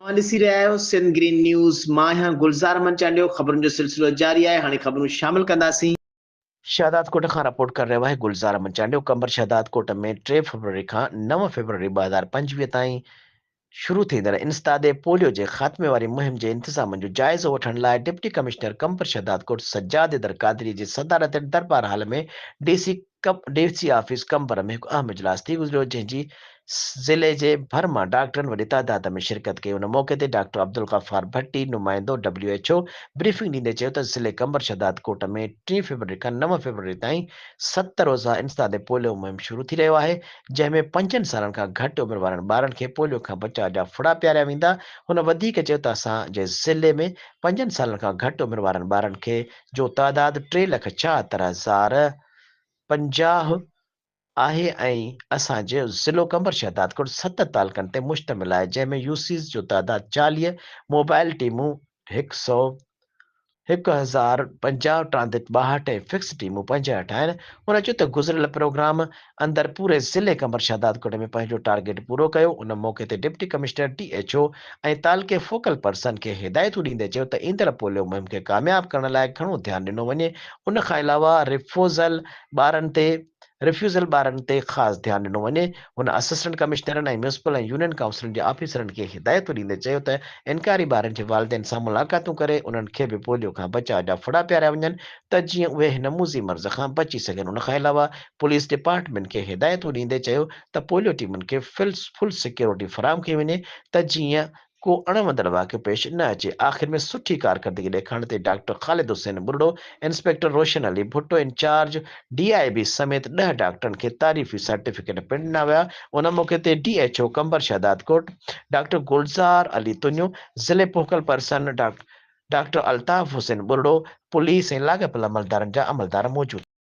ॾिसी रहिया आहियो सिंध ग्रीन न्यूज़। मां आहियां गुलज़ार मंचालियो। ख़बरुनि जो सिलसिलो जारी आहे। हाणे ख़बरूं शामिल कंदासीं। शहदाद कोट खां रिपोर्ट कर रहियो आहे गुलज़ार मंचालियो। कंबर शहदाद कोट में 3 फरवरी खां 9 फरवरी 2025 ताईं शुरू थींदड़ इंसदादे पोलियो जे ख़ात्मे वारी मुहिम जे इंतिज़ामनि जो जाइज़ो वठण लाइ डिप्टी कमिश्नर कंबर शहदाद कोट सज्जाद हैदर क़ादरी जी सदारत दरबार हाल में डीसी ऑफिस कंबर में हिकु अहम इजलास थी गुज़रियो, जंहिंजी ज़िले जे भर मां डॉक्टरनि वॾी तादाद में शिरकत कई। उन मौक़े ते डॉक्टर अब्दुल गफ़ार भट्टी, नुमाइंदो WHO, ब्रीफिंग ॾींदे चयो त ज़िले कंबर शहदाद कोट में 3 फरवरी खां 9 फरवरी ताईं 7 रोज़ा इंसदादे पोलियो मुहिम शुरू थी रहियो आहे, जंहिंमें 5 सालनि खां घटि उमिरि वारनि ॿारनि खे पोलियो खां बचाव जा फुड़ा पियारिया वेंदा। हुन वधीक चयो त असांजे ज़िले में 5 सालनि खां घटि उमिरि वारनि ॿारनि खे जो तादाद 3,74,050 आहे ऐं असांजो ज़िलो कंबर शहदाद कोट 7 तालुकनि ते मुश्तमिल आहे, जंहिंमें यूसीस जो तादाद 40, मोबाइल टीमूं 1050, ट्रांजिट 62 ऐं फिक्स टीमूं 65 आहिनि। हुन चयो त गुज़िरियल प्रोग्राम अंदरि पूरे ज़िले कंबर शहदाद कोट में पंहिंजो टारगेट पूरो कयो। उन मौक़े ते डिप्टी कमिश्नर DHO ऐं तालुके फोकल पर्सन खे हिदायतूं ॾींदे चयो त ईंदड़ पोलियो मुहिम खे कामयाबु करण लाइ घणो ध्यानु ॾिनो वञे। उन खां अलावा रिफ्यूज़ल ॿारनि ते ख़ासि ध्यानु ॾिनो वञे। हुन असिस्टेंट कमिश्नरनि ऐं म्यूनिसिपल ऐं यूनियन काउंसिलनि जे ऑफिसरनि खे हिदायतूं ॾींदे चयो त इनकारी ॿारनि जे वालिदेन सां मुलाक़ातूं करे उन्हनि खे बि पोलियो खां बचाव जा फुड़ा पियारिया वञनि त जीअं उहे हिन मूज़ी मर्ज़ खां बची सघनि। उन खां अलावा पुलिस डिपार्टमेंट खे हिदायतूं ॾींदे चयो त पोलियो टीमुनि खे फुल सिक्योरिटी फराहम कई वञे त जीअं को अणवंदड़ वाक़ियो पेश न अचे। आख़िर में सुठी कारकर्दगी ॾेखारण ते डॉक्टर ख़ालिद हुसैन बुरड़ो, इंस्पेक्टर रोशन अली भुट्टो इंचार्ज DIB समेत 10 डॉक्टरनि खे तारीफ़ी सर्टिफिकेट पिणु ॾिना विया। उन मौक़े ते DHO Kamber Shahdadkot doctor Gulzar Ali Tunio, ज़िले focal person doctor Altaf Hussain Burdo, police ऐं लाॻापियल अमलदारनि जा अमलदार मौजूदु।